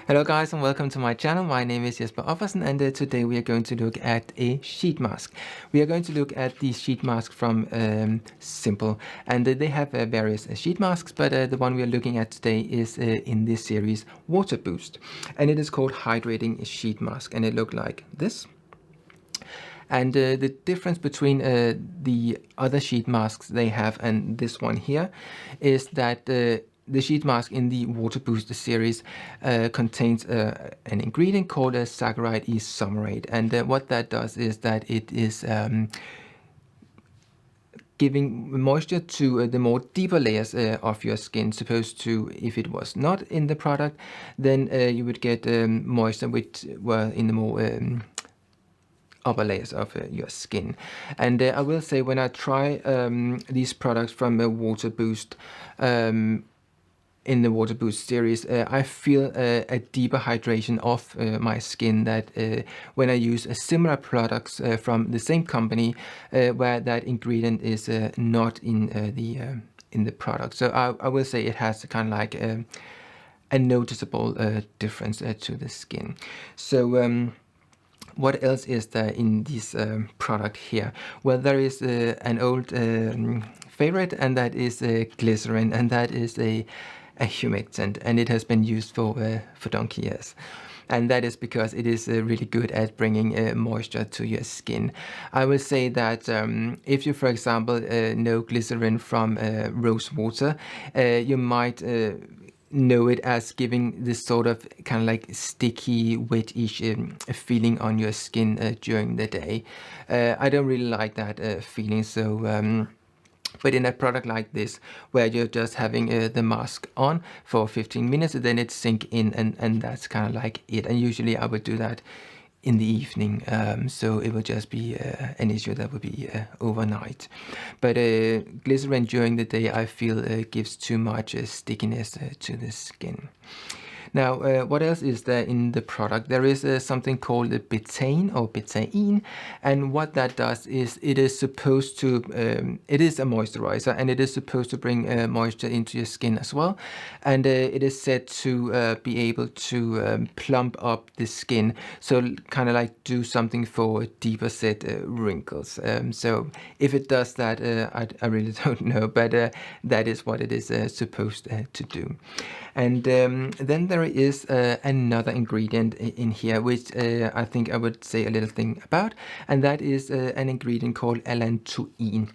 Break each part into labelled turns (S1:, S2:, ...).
S1: Hello guys and welcome to my channel. My name is Jesper Offersen and today we are going to look at a sheet mask. We are going to look at the sheet mask from Simple, and they have various sheet masks, but the one we are looking at today is in this series Water Boost, and it is called Hydrating Sheet Mask, and it looks like this. And the difference between the other sheet masks they have and this one here is that the sheet mask in the Water Boost series contains an ingredient called a saccharide isomerate, and what that does is that it is giving moisture to the more deeper layers of your skin. Supposed to, if it was not in the product, then you would get moisture which were in the more upper layers of your skin. And I will say, when I try these products from Water Boost, in the Water Boost series, I feel a deeper hydration of my skin that when I use similar products from the same company where that ingredient is not in the product. So I will say it has kind of like a noticeable difference to the skin. So what else is there in this product here? Well, there is an old favorite, and that is glycerin, and that is a humectant, and it has been used for donkey years. And that is because it is really good at bringing moisture to your skin. I will say that if you, for example, know glycerin from rose water, you might know it as giving this sort of kind of like sticky, wet-ish feeling on your skin during the day. I don't really like that feeling, so but in a product like this, where you're just having the mask on for 15 minutes, then it sink in, and that's kind of like it. And usually I would do that in the evening, so it would just be an issue that would be overnight. But glycerin during the day, I feel gives too much stickiness to the skin. Now, what else is there in the product? There is something called the betaine or betaine, and what that does is it is supposed to, it is a moisturizer, and it is supposed to bring moisture into your skin as well, and it is said to be able to plump up the skin, so kind of like do something for deeper set wrinkles. So if it does that, I really don't know, but that is what it is supposed to do. And then there is another ingredient in here, which I think I would say a little thing about, and that is an ingredient called allantoin.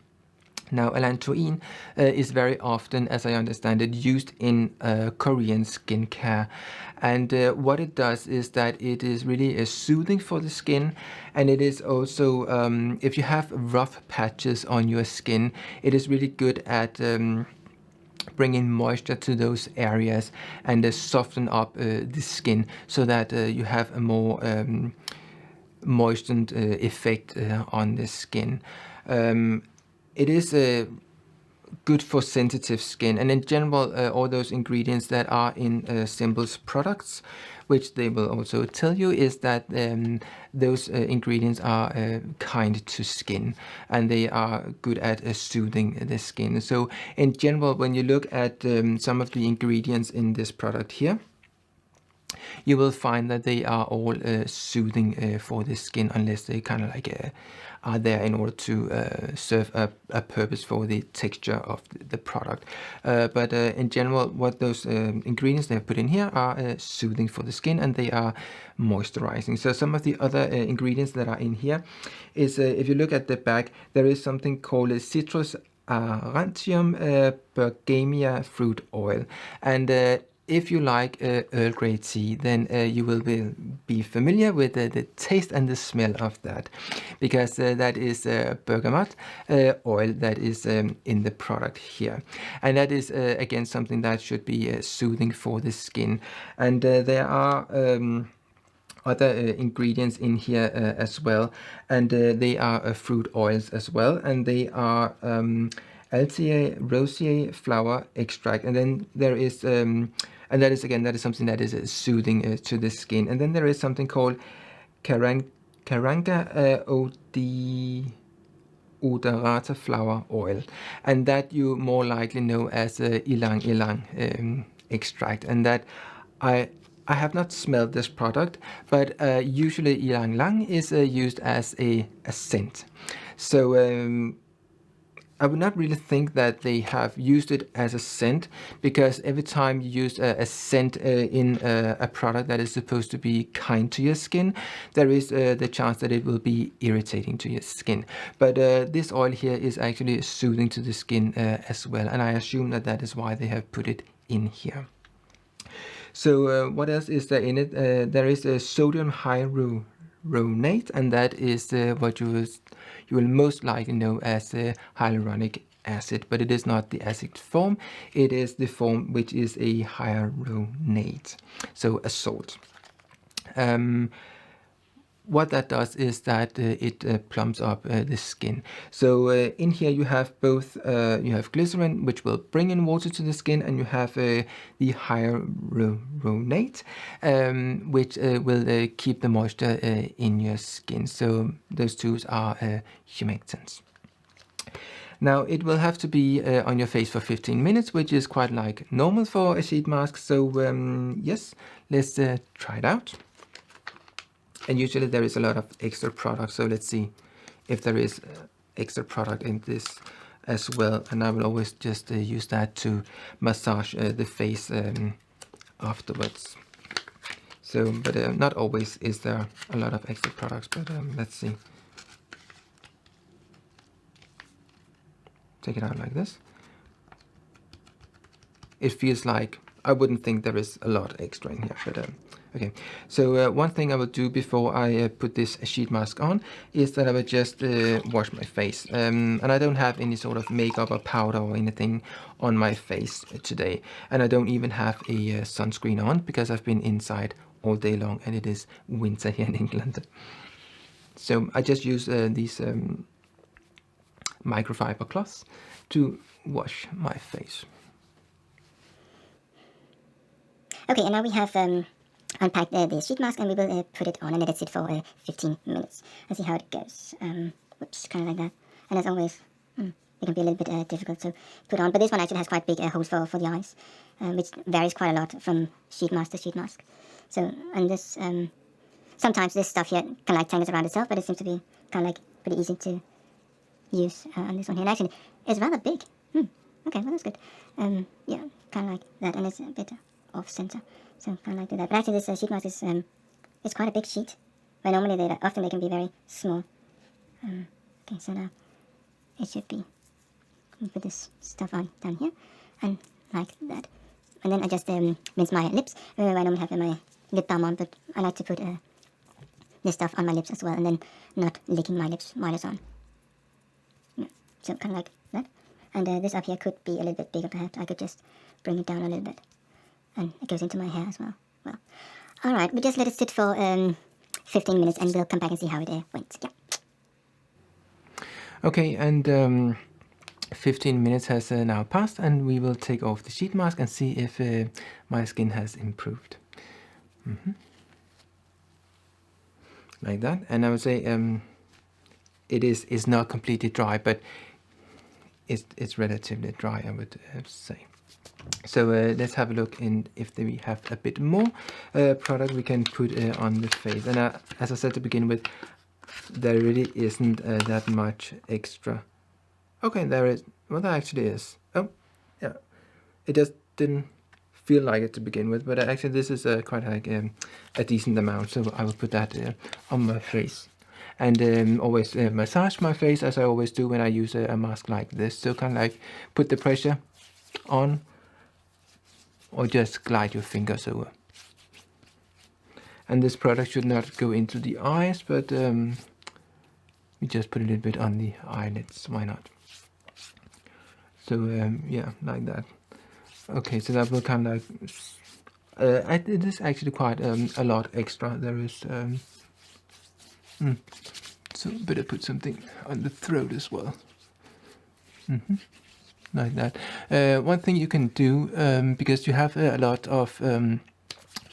S1: Now, allantoin is very often, as I understand it, used in Korean skincare. And what it does is that it is really soothing for the skin. And it is also, if you have rough patches on your skin, it is really good at bringing moisture to those areas and soften up the skin, so that you have a more moistened effect on the skin. It is good for sensitive skin, and in general all those ingredients that are in Simple's products, which they will also tell you, is that those ingredients are kind to skin, and they are good at soothing the skin. So in general, when you look at some of the ingredients in this product here, you will find that they are all soothing for the skin, unless they kind of like are there in order to serve a purpose for the texture of the product. But in general, what those ingredients they have put in here are soothing for the skin, and they are moisturizing. So some of the other ingredients that are in here is, if you look at the back, there is something called citrus aurantium bergamia fruit oil, and if you like Earl Grey tea, then you will be familiar with the taste and the smell of that, because that is bergamot oil that is in the product here. And that is, again, something that should be soothing for the skin. And there are other ingredients in here as well, and they are fruit oils as well, and they are Altia rosea flower extract, and then there is and that is, again, that is something that is soothing to the skin. And then there is something called Karanga Odorata flower oil, and that you more likely know as ylang ylang extract, and that I I have not smelled this product, but usually ylang ylang is used as a scent. So I would not really think that they have used it as a scent, because every time you use a scent in a product that is supposed to be kind to your skin, there is the chance that it will be irritating to your skin. But this oil here is actually soothing to the skin as well, and I assume that that is why they have put it in here. So what else is there in it? There is a sodium hyaluronate, and that is what you will most likely know as hyaluronic acid, but it is not the acid form. It is the form which is a hyaluronate, so a salt. What that does is that it plumps up the skin. So in here you have both, you have glycerin, which will bring in water to the skin, and you have the hyaluronate, which will keep the moisture in your skin. So those two are humectants. Now it will have to be on your face for 15 minutes, which is quite like normal for a sheet mask. So yes, let's try it out. And usually there is a lot of extra product, so let's see if there is extra product in this as well. And I will always just use that to massage the face afterwards. So, but not always is there a lot of extra products, but let's see. Take it out like this. It feels like, I wouldn't think there is a lot extra in here, but okay. So one thing I will do before I put this sheet mask on is that I will just wash my face. And I don't have any sort of makeup or powder or anything on my face today. And I don't even have a sunscreen on, because I've been inside all day long and it is winter here in England. So I just use these microfiber cloths to wash my face.
S2: Okay, and now we have unpacked the sheet mask, and we will put it on and let it sit for 15 minutes and see how it goes. Whoops, kind of like that. And as always, it can be a little bit difficult to put on, but this one actually has quite big holes for the eyes, which varies quite a lot from sheet mask to sheet mask. So, and this, sometimes this stuff here kind of like tangles around itself, but it seems to be kind of like pretty easy to use on this one here. And actually, it's rather big. Okay, well that's good. Yeah, kind of like that, and it's a bit off center, so kind of like that. But actually, this sheet mask is it's quite a big sheet. Where normally they can be very small. Okay, so now it should be. Put this stuff on down here, and like that. And then I just rinse my lips. I normally have my lip balm on, but I like to put this stuff on my lips as well, and then not licking my lips while it's on. Yeah, so kind of like that. And this up here could be a little bit bigger, perhaps. I could just bring it down a little bit. And it goes into my hair as well. Well, alright, we just let it sit for 15 minutes, and we'll come back and see how it went. Yeah.
S1: Okay, and 15 minutes has now passed, and we will take off the sheet mask and see if my skin has improved. Like that. And I would say it's not completely dry, but it's relatively dry, I would say. So let's have a look in if we have a bit more product we can put on the face. And as I said to begin with, there really isn't that much extra. Okay, there is. Well, there actually is. Oh, yeah. It just didn't feel like it to begin with, but actually this is quite like a decent amount. So I will put that on my face. And always massage my face, as I always do when I use a mask like this. So kind of like put the pressure on, or just glide your fingers over. And this product should not go into the eyes, but we just put a little bit on the eyelids, why not? So yeah, like that. Okay, so that will kind of like, it is actually quite a lot extra. There is, so better put something on the throat as well. Like that. One thing you can do, because you have a lot of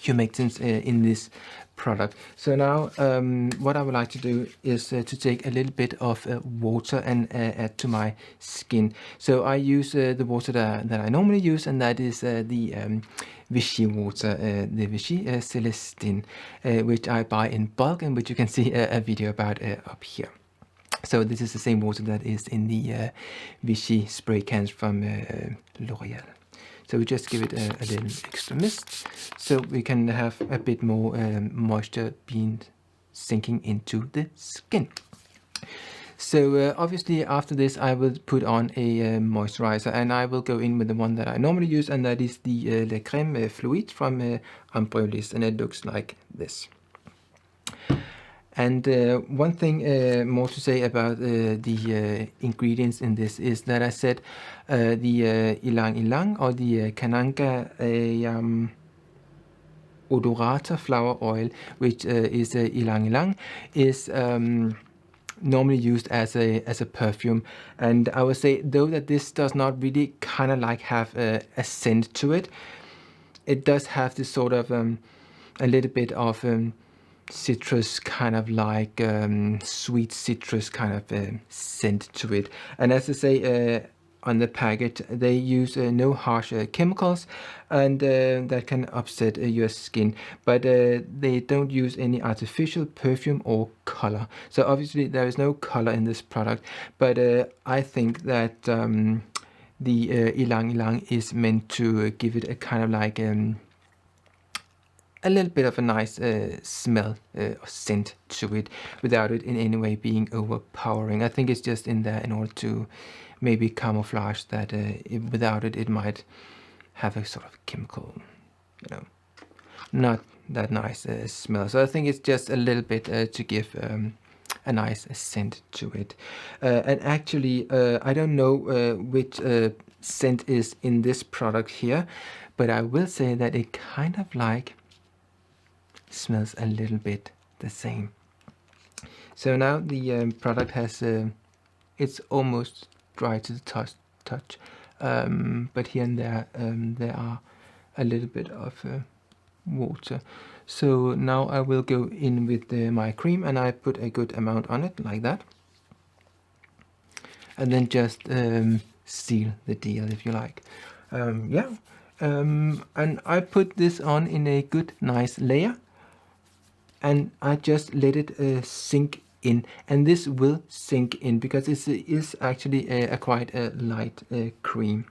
S1: humectants in this product. So now what I would like to do is to take a little bit of water and add to my skin. So I use the water that I normally use, and that is the Vichy water, the Vichy Celestine, which I buy in bulk and which you can see a video about up here. So this is the same water that is in the Vichy spray cans from L'Oreal. So we just give it a little extra mist so we can have a bit more moisture being sinking into the skin. So obviously after this I will put on a moisturizer, and I will go in with the one that I normally use, and that is the Le Crème Fluide from Ambriolis, and it looks like this. And one thing more to say about the ingredients in this is that I said the Ylang Ylang, or the Kananga odorata flower oil, which is Ylang Ylang, is normally used as a perfume. And I would say, though, that this does not really kind of like have a scent to it, it does have this sort of a little bit of citrus, kind of like sweet citrus kind of scent to it. And as I say on the packet, they use no harsh chemicals, and that can upset your skin, but they don't use any artificial perfume or color. So obviously there is no color in this product, but I think that the Ylang Ylang is meant to give it a kind of like a little bit of a nice smell or scent to it, without it in any way being overpowering. I think it's just in there in order to maybe camouflage that without it might have a sort of chemical, not that nice smell. So I think it's just a little bit to give a nice scent to it. And actually I don't know which scent is in this product here, but I will say that it kind of like smells a little bit the same. So now the product has it's almost dry to the touch, but here and there are a little bit of water. So now I will go in with my cream, and I put a good amount on it like that, and then just seal the deal, if you like. And I put this on in a good nice layer, and I just let it sink in, and this will sink in because it is actually a quite light cream.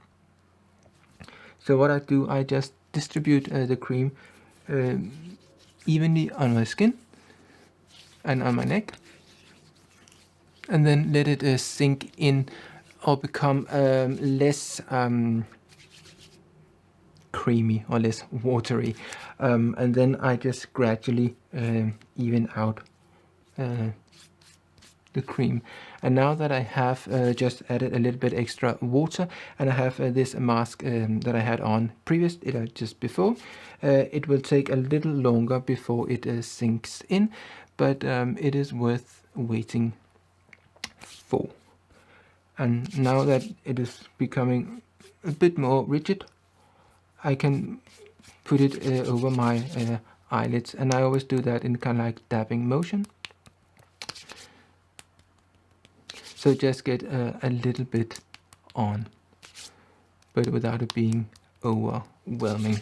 S1: So what I do, I just distribute the cream evenly on my skin and on my neck, and then let it sink in or become less creamy or less watery, and then I just gradually even out the cream. And now that I have just added a little bit extra water, and I have this mask that I had on just before, it will take a little longer before it sinks in, but it is worth waiting for. And now that it is becoming a bit more rigid, I can put it over my eyelids, and I always do that in kind of like dabbing motion. So just get a little bit on, but without it being overwhelming.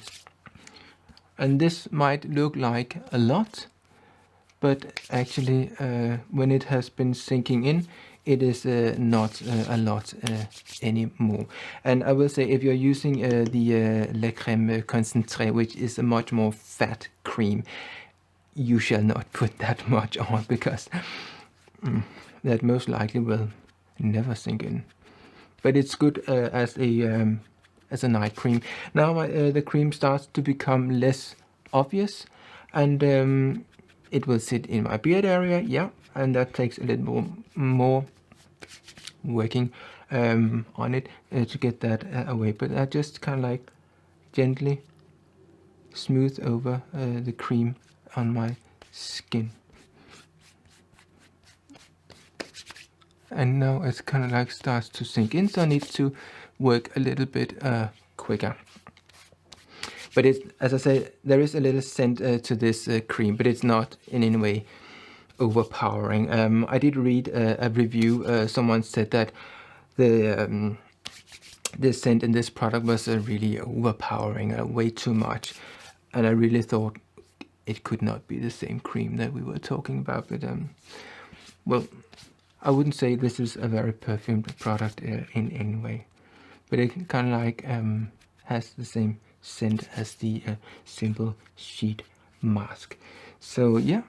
S1: And this might look like a lot, but actually when it has been sinking in, it is not a lot anymore. And I will say, if you're using the Le Crème Concentré, which is a much more fat cream, you shall not put that much on, because that most likely will never sink in. But it's good as a night cream. Now the cream starts to become less obvious, and it will sit in my beard area, and that takes a little more working on it to get that away. But I just kind of like gently smooth over the cream on my skin. And now it's kind of like starts to sink in, so I need to work a little bit quicker. But it's, as I say, there is a little scent to this cream, but it's not in any way overpowering. I did read a review. Someone said that the scent in this product was really overpowering, way too much, and I really thought it could not be the same cream that we were talking about. But well, I wouldn't say this is a very perfumed product in any way, but it kind of like has the same scent as the simple sheet mask. So yeah,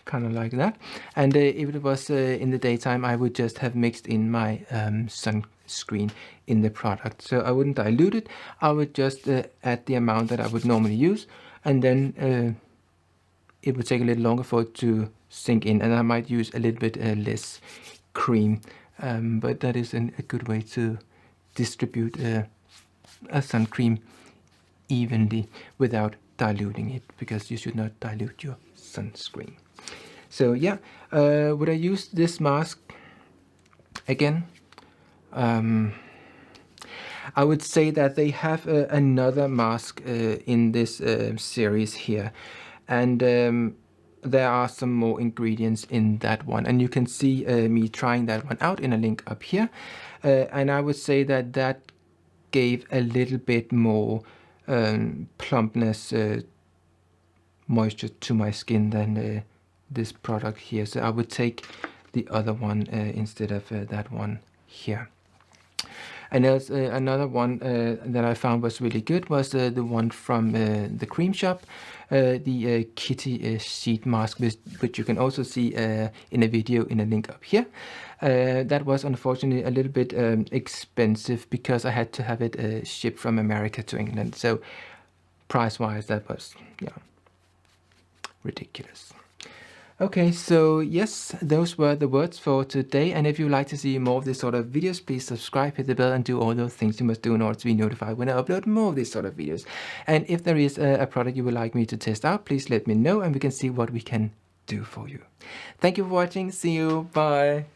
S1: kind of like that. And if it was in the daytime, I would just have mixed in my sunscreen in the product. So I wouldn't dilute it. I would just add the amount that I would normally use, and then it would take a little longer for it to sink in, and I might use a little bit less cream. But that is a good way to distribute a sun cream evenly without diluting it, because you should not dilute your sunscreen. So yeah, would I use this mask again? I would say that they have another mask in this series here, and there are some more ingredients in that one, and you can see me trying that one out in a link up here, and I would say that that gave a little bit more plumpness, moisture to my skin than this product here. So I would take the other one instead of that one here. And there's another one that I found was really good, was the one from the cream shop, the Kitty sheet mask, which you can also see in a video in a link up here. That was unfortunately a little bit expensive, because I had to have it shipped from America to England. So price-wise, that was, yeah, ridiculous. Okay, so yes, those were the words for today. And if you'd like to see more of this sort of videos, please subscribe, hit the bell, and do all those things you must do in order to be notified when I upload more of these sort of videos. And if there is a product you would like me to test out, please let me know, and we can see what we can do for you. Thank you for watching. See you. Bye.